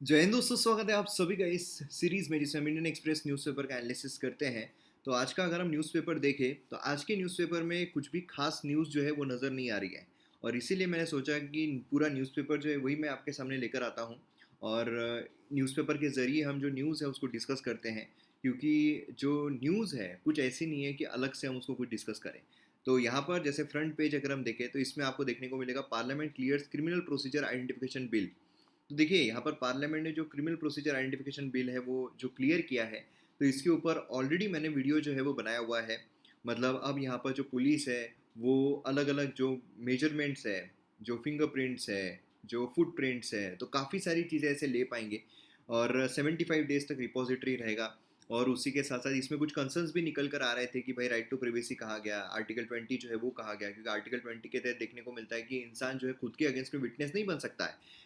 जय हिंद दोस्तों, स्वागत है आप सभी का इस सीरीज में जिसमें हम इंडियन एक्सप्रेस न्यूज़पेपर का एनालिसिस करते हैं। तो आज का अगर हम न्यूज़पेपर देखें तो आज के न्यूज़पेपर में कुछ भी खास न्यूज़ जो है वो नज़र नहीं आ रही है। और इसीलिए मैंने सोचा कि पूरा न्यूज़पेपर जो है वही मैं आपके सामने लेकर आता हूँ। और न्यूज़पेपर के ज़रिए हम जो न्यूज़ है उसको डिस्कस करते हैं, क्योंकि जो न्यूज़ है कुछ ऐसी नहीं है कि अलग से हम उसको कुछ डिस्कस करें। तो यहाँ पर जैसे फ्रंट पेज अगर हम देखें तो इसमें आपको देखने को मिलेगा parliament clears criminal procedure identification bill. तो देखिए यहाँ पर पार्लियामेंट ने जो क्रिमिनल प्रोसीजर आइडेंटिफिकेशन बिल है वो जो क्लियर किया है, तो इसके ऊपर ऑलरेडी मैंने वीडियो जो है वो बनाया हुआ है। मतलब अब यहाँ पर जो पुलिस है वो अलग अलग जो मेजरमेंट्स है, जो फिंगरप्रिंट्स है, जो फुटप्रिंट्स है, तो काफ़ी सारी चीज़ें ऐसे ले पाएंगे। और 75 डेज तक रिपोजिटरी रहेगा। और उसी के साथ साथ इसमें कुछ कंसर्न्स भी निकल कर आ रहे थे कि भाई राइट टू प्रिवेसी कहा गया, आर्टिकल 20 जो है वो कहा गया, क्योंकि आर्टिकल 20 के तहत देखने को मिलता है कि इंसान जो है खुद के अगेंस्ट में विटनेस नहीं बन सकता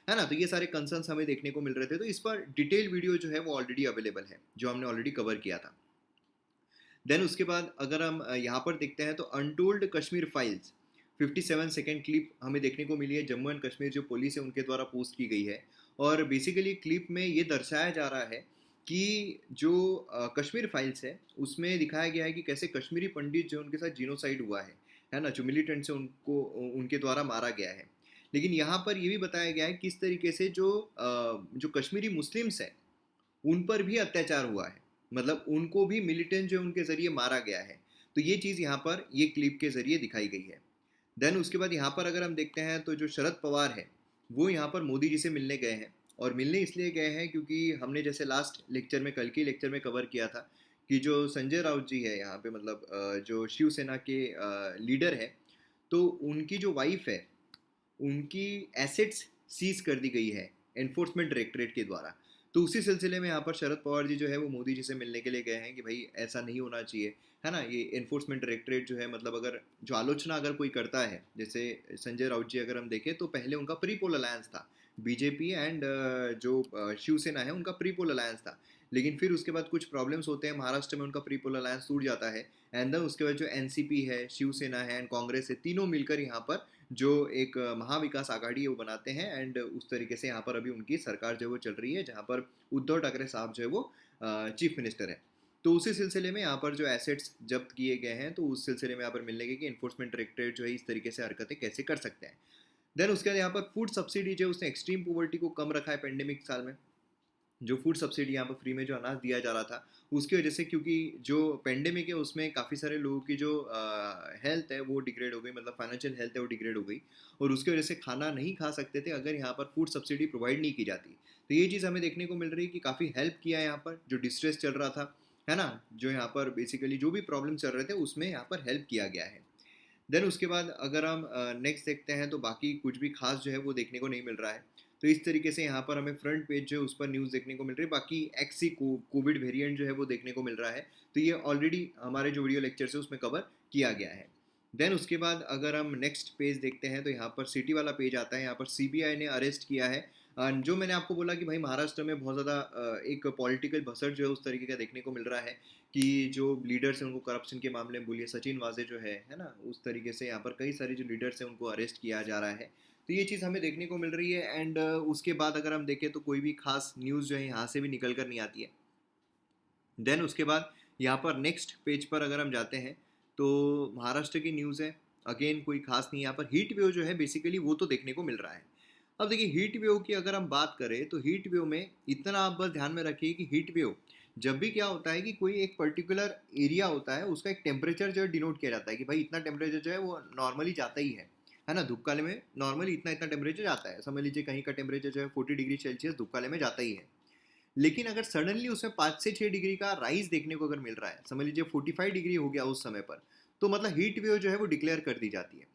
है ना। तो ये सारे कंसर्न्स हमें देखने को मिल रहे थे, तो इस पर डिटेल वीडियो जो है वो ऑलरेडी अवेलेबल है, जो हमने ऑलरेडी कवर किया था। देन उसके बाद अगर हम यहाँ पर देखते हैं तो untold Kashmir files 57 second clip हमें देखने को मिली है, जम्मू एंड कश्मीर जो पुलिस है उनके द्वारा पोस्ट की गई है। और बेसिकली क्लिप में ये दर्शाया जा रहा है कि जो कश्मीर फाइल्स है उसमें दिखाया गया है कि कैसे कश्मीरी पंडित जो उनके साथ जीनोसाइड हुआ है ना, जो मिलिटेंट से उनको उनके द्वारा मारा गया है। लेकिन यहाँ पर ये भी बताया गया है किस तरीके से जो कश्मीरी मुस्लिम्स हैं उन पर भी अत्याचार हुआ है। मतलब उनको भी मिलिटेंट जो उनके ज़रिए मारा गया है। तो ये चीज़ यहाँ पर ये क्लिप के ज़रिए दिखाई गई है। देन उसके बाद यहाँ पर अगर हम देखते हैं तो जो शरद पवार है वो यहाँ पर मोदी जी से मिलने गए हैं। और मिलने इसलिए गए हैं क्योंकि हमने जैसे लास्ट लेक्चर में, कल के लेक्चर में कवर किया था कि जो संजय राउत जी है यहाँ पे, मतलब जो शिवसेना के लीडर है, तो उनकी जो वाइफ है उनकी एसेट्स सीज कर दी गई है एनफोर्समेंट डायरेक्टरेट के द्वारा। तो उसी सिलसिले में यहाँ पर शरद पवार जी जो है वो मोदी जी से मिलने के लिए गए हैं कि भाई ऐसा नहीं होना चाहिए, है ना। ये एनफोर्समेंट डायरेक्टरेट जो है, मतलब अगर जो आलोचना अगर कोई करता है, जैसे संजय राउत जी अगर हम देखें तो पहले उनका प्री पोल अलायंस था, बीजेपी एंड जो शिवसेना है उनका प्री पोल अलायंस था। लेकिन फिर उसके बाद कुछ प्रॉब्लम्स होते हैं, महाराष्ट्र में उनका प्री पोल अलायंस टूट जाता है। एंड देन उसके बाद जो एनसीपी है, शिवसेना है एंड कांग्रेस है, तीनों मिलकर यहाँ पर जो एक महाविकास आघाड़ी है वो बनाते हैं। एंड उस तरीके से यहाँ पर अभी उनकी सरकार जो है वो चल रही है, जहाँ पर उद्धव ठाकरे साहब जो है वो चीफ मिनिस्टर है। तो उसी सिलसिले में यहाँ पर जो एसेट्स जब्त किए गए हैं, तो उस सिलसिले में यहाँ पर मिलने के कि इन्फोर्समेंट डायरेक्टरेट जो है इस तरीके से हरकतें कैसे कर सकते हैं। देन उसके बाद यहाँ पर फूड सब्सिडी जो है उसने एक्सट्रीम पोवर्टी को कम रखा है पेंडेमिक साल में। जो फूड सब्सिडी यहाँ पर फ्री में जो अनाज दिया जा रहा था उसकी वजह से, क्योंकि जो पेंडेमिक है उसमें काफ़ी सारे लोगों की जो हेल्थ है वो डिग्रेड हो गई, मतलब फाइनेंशियल हेल्थ है वो डिग्रेड हो गई। और उसकी वजह से खाना नहीं खा सकते थे अगर यहाँ पर फूड सब्सिडी प्रोवाइड नहीं की जाती। तो ये चीज़ हमें देखने को मिल रही है कि काफ़ी हेल्प किया है यहाँ पर, जो डिस्ट्रेस चल रहा था, है ना, जो यहाँ पर बेसिकली जो भी प्रॉब्लम चल रहे थे उसमें यहाँ पर हेल्प किया गया है। देन उसके बाद अगर हम नेक्स्ट देखते हैं तो बाकी कुछ भी खास जो है वो देखने को नहीं मिल रहा है। तो इस तरीके से यहाँ पर हमें फ्रंट पेज जो है उस पर न्यूज़ देखने को मिल रही है। बाकी एक्सी कोविड वेरिएंट जो है वो देखने को मिल रहा है। तो ये ऑलरेडी हमारे जो वीडियो लेक्चर है उसमें कवर किया गया है। देन उसके बाद अगर हम नेक्स्ट पेज देखते हैं तो यहाँ पर सिटी वाला पेज आता है। यहाँ पर सीबीआई ने अरेस्ट किया है जो मैंने आपको बोला कि भाई महाराष्ट्र में बहुत ज़्यादा एक पॉलिटिकल भसड़ जो है उस तरीके का देखने को मिल रहा है कि जो लीडर्स हैं उनको करप्शन के मामले में, बोलिए सचिन वाजे जो है ना, उस तरीके से यहाँ पर कई सारे जो लीडर्स हैं उनको अरेस्ट किया जा रहा है। तो ये चीज़ हमें देखने को मिल रही है। एंड उसके बाद अगर हम देखें तो कोई भी खास न्यूज़ जो है यहाँ से भी निकल कर नहीं आती है। देन उसके बाद यहाँ पर नेक्स्ट पेज पर अगर हम जाते हैं तो महाराष्ट्र की न्यूज़ है। अगेन कोई खास नहीं, यहाँ पर हीट वेव जो है बेसिकली वो तो देखने को मिल रहा है। अब देखिए हीट वेव की अगर हम बात करें तो हीट वेव में इतना आप बस ध्यान में रखिए कि हीट वेव जब भी क्या होता है कि कोई एक पर्टिकुलर एरिया होता है उसका एक टेम्परेचर जो है डिनोट किया जाता है कि भाई इतना टेम्परेचर जो है वो नॉर्मली जाता ही है ना। धूपकाले में नॉर्मली इतना इतना टेम्परेचर जाता है, समझ लीजिए कहीं का टेम्परेचर जो है 40 डिग्री सेल्सियस धूपकाले में जाता ही है। लेकिन अगर सडनली उसमें 5 से 6 डिग्री का राइज देखने को अगर मिल रहा है, समझ लीजिए 45 डिग्री हो गया उस समय पर, तो मतलब हीट वेव जो है वो डिक्लेयर कर दी जाती है।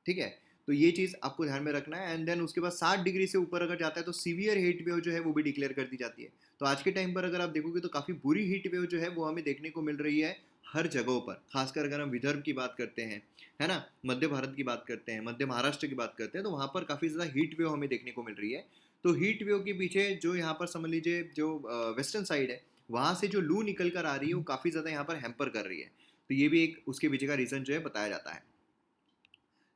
ठीक है, तो ये चीज़ आपको ध्यान में रखना है। एंड देन उसके बाद 60 डिग्री से ऊपर अगर जाता है तो सीवियर हीट वेव जो है वो भी डिक्लेयर कर दी जाती है। तो आज के टाइम पर अगर आप देखोगे तो काफ़ी बुरी हीट वेव जो है वो हमें देखने को मिल रही है हर जगहों पर। खासकर अगर हम विदर्भ की बात करते हैं, है ना, मध्य भारत की बात करते हैं, मध्य महाराष्ट्र की बात करते हैं, तो वहाँ पर काफ़ी ज़्यादा हीट वेव हमें देखने को मिल रही है। तो हीट वेव के पीछे जो यहाँ पर समझ लीजिए जो वेस्टर्न साइड है वहाँ से जो लू निकल कर आ रही है वो काफ़ी ज़्यादा यहाँ पर हैम्पर कर रही है। तो ये भी एक उसके पीछे का रीज़न जो है बताया जाता है।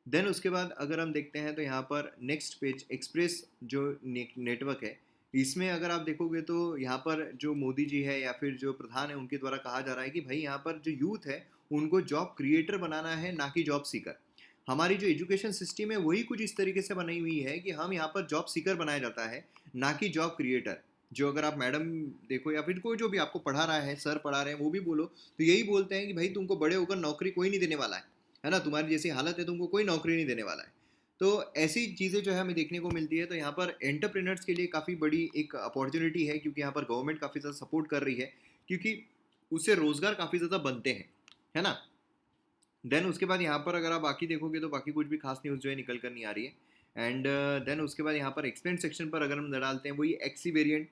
देन उसके बाद अगर हम देखते हैं तो यहाँ पर नेक्स्ट पेज एक्सप्रेस जो नेटवर्क है इसमें अगर आप देखोगे तो यहाँ पर जो मोदी जी है या फिर जो प्रधान है उनके द्वारा कहा जा रहा है कि भाई यहाँ पर जो यूथ है उनको जॉब क्रिएटर बनाना है, ना कि जॉब सीकर। हमारी जो एजुकेशन सिस्टम है वही कुछ इस तरीके से बनाई हुई है कि हम यहाँ पर जॉब सीकर बनाया जाता है, ना कि जॉब क्रिएटर। जो अगर आप मैडम देखो या फिर कोई जो भी आपको पढ़ा रहा है, सर पढ़ा रहे हैं, वो भी बोलो तो यही बोलते हैं कि भाई तुमको बड़े होकर नौकरी कोई नहीं देने वाला है ना, तुम्हारी जैसी हालत है तुमको कोई नौकरी नहीं देने वाला है। तो ऐसी चीज़ें जो है हमें देखने को मिलती है। तो यहाँ पर एंटरप्रेन्योर्स के लिए काफ़ी बड़ी एक अपॉर्चुनिटी है, क्योंकि यहाँ पर गवर्नमेंट काफ़ी ज़्यादा सपोर्ट कर रही है, क्योंकि उससे रोज़गार काफ़ी ज़्यादा बनते हैं, है ना। देन उसके बाद यहाँ पर अगर आप बाकी देखोगे तो बाकी कुछ भी खास न्यूज़ जो है निकल कर नहीं आ रही है। एंड देन उसके बाद यहाँ पर एक्सपेंड सेक्शन पर अगर हम डालते हैं वही एक्सी वेरिएंट,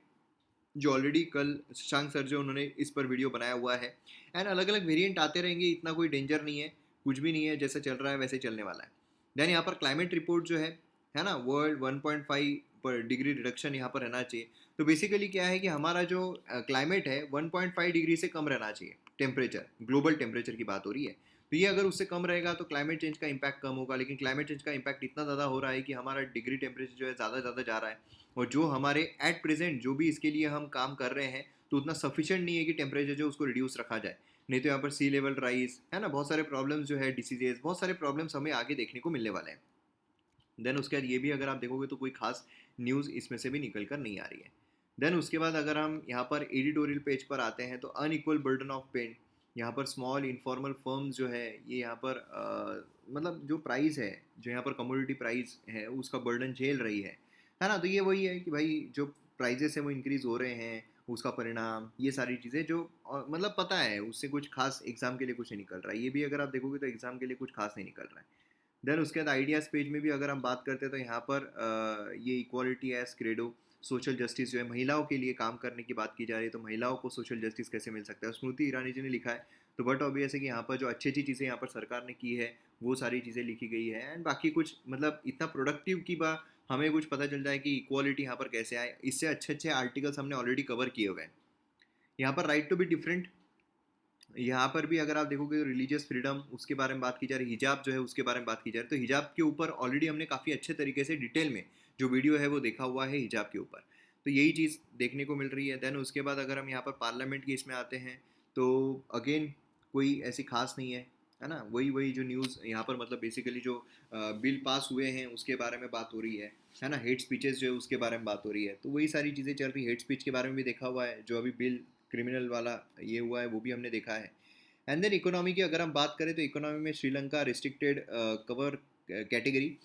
जो ऑलरेडी कल शशांक सर जो उन्होंने इस पर वीडियो बनाया हुआ है। एंड अलग अलग वेरिएंट आते रहेंगे, इतना कोई डेंजर नहीं है, कुछ भी नहीं है, जैसे चल रहा है वैसे चलने वाला है। देन यहाँ पर क्लाइमेट रिपोर्ट जो है ना, वर्ल्ड 1.5 पर डिग्री रिडक्शन यहाँ पर रहना चाहिए। तो बेसिकली क्या है कि हमारा जो क्लाइमेट है 1.5 डिग्री से कम रहना चाहिए, टेम्परेचर, ग्लोबल टेम्परेचर की बात हो रही है। तो ये अगर उससे कम रहेगा तो क्लाइमेट चेंज का इम्पैक्ट कम होगा, लेकिन क्लाइमेट चेंज का इम्पैक्ट इतना ज़्यादा हो रहा है कि हमारा डिग्री टेम्परेचर जो है ज़्यादा ज़्यादा जा रहा है। और जो हमारे एट प्रेजेंट जो भी इसके लिए हम काम कर रहे हैं तो उतना सफिशिएंट नहीं है कि टेम्परेचर जो उसको रिड्यूस रखा जाए। नहीं तो यहाँ पर सी लेवल राइज है ना, बहुत सारे प्रॉब्लम्स जो है, डिसीजेज, बहुत सारे प्रॉब्लम्स हमें आगे देखने को मिलने वाले हैं। देन उसके बाद ये भी अगर आप देखोगे तो कोई खास न्यूज़ इसमें से भी निकल कर नहीं आ रही है। देन उसके बाद अगर हम यहाँ पर एडिटोरियल पेज पर आते हैं तो अनइक्वल बर्डन ऑफ पेन, यहाँ पर स्मॉल इनफॉर्मल फर्म्स जो है ये यहाँ पर मतलब जो प्राइस है, जो यहाँ पर कमोडिटी प्राइस है उसका बर्डन झेल रही है ना। तो ये वही है कि भाई जो प्राइजेस है वो इंक्रीज़ हो रहे हैं, उसका परिणाम ये सारी चीज़ें जो मतलब पता है उससे कुछ खास एग्ज़ाम के लिए कुछ नहीं निकल रहा है। ये भी अगर आप देखोगे तो एग्ज़ाम के लिए कुछ खास नहीं निकल रहा है। देन उसके बाद आइडियाज़ पेज में भी अगर हम बात करते हैं तो यहाँ पर ये equality as credo, social justice जो है महिलाओं के लिए काम करने की बात की जा रही है। तो महिलाओं को सोशल जस्टिस कैसे मिल सकता है, स्मृति ईरानी जी ने लिखा है। तो बट ऑब्वियस है कि यहाँ पर जो अच्छी अच्छी चीज़ें यहाँ पर सरकार ने की है वो सारी चीज़ें लिखी गई है। एंड बाकी कुछ मतलब इतना प्रोडक्टिव की बात हमें कुछ पता चल जाए कि इक्वालिटी यहाँ पर कैसे आए, इससे अच्छे अच्छे आर्टिकल्स हमने ऑलरेडी कवर किए हुए हैं। यहाँ पर राइट टू बी डिफरेंट, यहाँ पर भी अगर आप देखोगे तो रिलीजियस फ्रीडम उसके बारे में बात की जा रही है, हिजाब जो है उसके बारे में बात की जा रही है। तो हिजाब के ऊपर ऑलरेडी हमने काफ़ी अच्छे तरीके से डिटेल में जो वीडियो है वो देखा हुआ है हिजाब के ऊपर। तो यही चीज़ देखने को मिल रही है। देन उसके बाद अगर हम यहाँ पर पार्लियामेंट की इसमें आते हैं तो अगेन कोई ऐसी खास नहीं है ना। वही वही जो न्यूज़ यहाँ पर मतलब बेसिकली जो बिल पास हुए हैं उसके बारे में बात हो रही है ना। हेट स्पीचेस जो है उसके बारे में बात हो रही है। तो वही सारी चीज़ें चल रही है। हेट स्पीच के बारे में भी देखा हुआ है, जो अभी बिल क्रिमिनल वाला ये हुआ है वो भी हमने देखा है। एंड देन इकोनॉमी की अगर हम बात करें तो इकोनॉमी में श्रीलंका रिस्ट्रिक्टेड कवर कैटेगरी।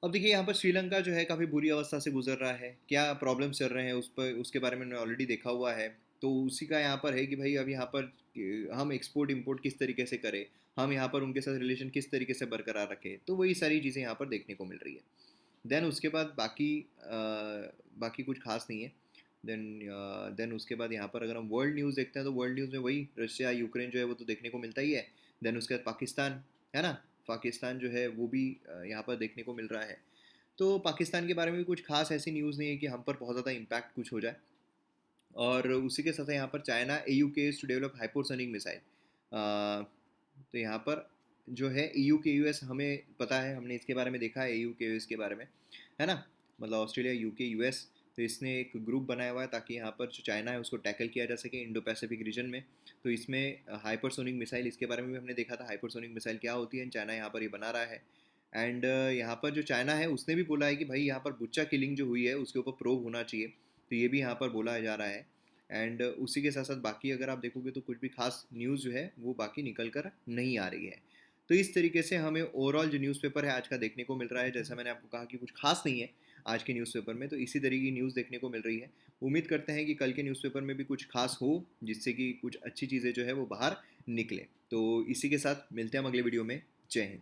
अब देखिए यहाँ पर श्रीलंका जो है काफ़ी बुरी अवस्था से गुजर रहा है, क्या प्रॉब्लम्स चल रहे हैं उस पर उसके बारे में मैंने ऑलरेडी देखा हुआ है। तो उसी का यहाँ पर है कि भाई अब यहाँ पर हम एक्सपोर्ट इंपोर्ट किस तरीके से करें, हम यहाँ पर उनके साथ रिलेशन किस तरीके से बरकरार रखें। तो वही सारी चीज़ें यहाँ पर देखने को मिल रही है। देन उसके बाद बाकी कुछ खास नहीं है। देन उसके बाद यहाँ पर अगर हम वर्ल्ड न्यूज़ देखते हैं तो वर्ल्ड न्यूज़ में वही रशिया यूक्रेन जो है वो तो देखने को मिलता ही है। देन उसके बाद पाकिस्तान है ना, पाकिस्तान जो है वो भी यहाँ पर देखने को मिल रहा है। तो पाकिस्तान के बारे में भी कुछ खास ऐसी न्यूज़ नहीं है कि हम पर बहुत ज़्यादा इम्पैक्ट कुछ हो जाए। और उसी के साथ यहाँ पर चाइना EU के टू डेवलप हाइपरसोनिक मिसाइल। तो यहाँ पर जो है EU के US हमें पता है, हमने इसके बारे में देखा है EU के US के बारे में, है ना। मतलब ऑस्ट्रेलिया UK US, तो इसने एक ग्रुप बनाया हुआ है ताकि यहाँ पर जो चाइना है उसको टैकल किया जा सके इंडो पैसिफिक रीजन में। तो इसमें हाइपरसोनिक मिसाइल इसके बारे में भी हमने देखा था, हाइपरसोनिक मिसाइल क्या होती है, चाइना यहाँ पर ये बना रहा है। एंड यहाँ पर जो चाइना है उसने भी बोला है कि भाई यहाँ पर बुच्चा किलिंग जो हुई है उसके ऊपर प्रोब होना चाहिए। तो ये भी यहाँ पर बोला जा रहा है। एंड उसी के साथ साथ बाकी अगर आप देखोगे तो कुछ भी खास न्यूज़ जो है वो बाकी निकल कर नहीं आ रही है। तो इस तरीके से हमें ओवरऑल जो न्यूज़पेपर है आज का देखने को मिल रहा है। जैसा मैंने आपको कहा कि कुछ खास नहीं है आज के न्यूज़पेपर में, तो इसी तरीके की न्यूज़ देखने को मिल रही है। उम्मीद करते हैं कि कल के न्यूज़पेपर में भी कुछ खास हो, जिससे कि कुछ अच्छी चीज़ें जो है वो बाहर निकले। तो इसी के साथ मिलते हैं हम अगले वीडियो में। जय हिंद।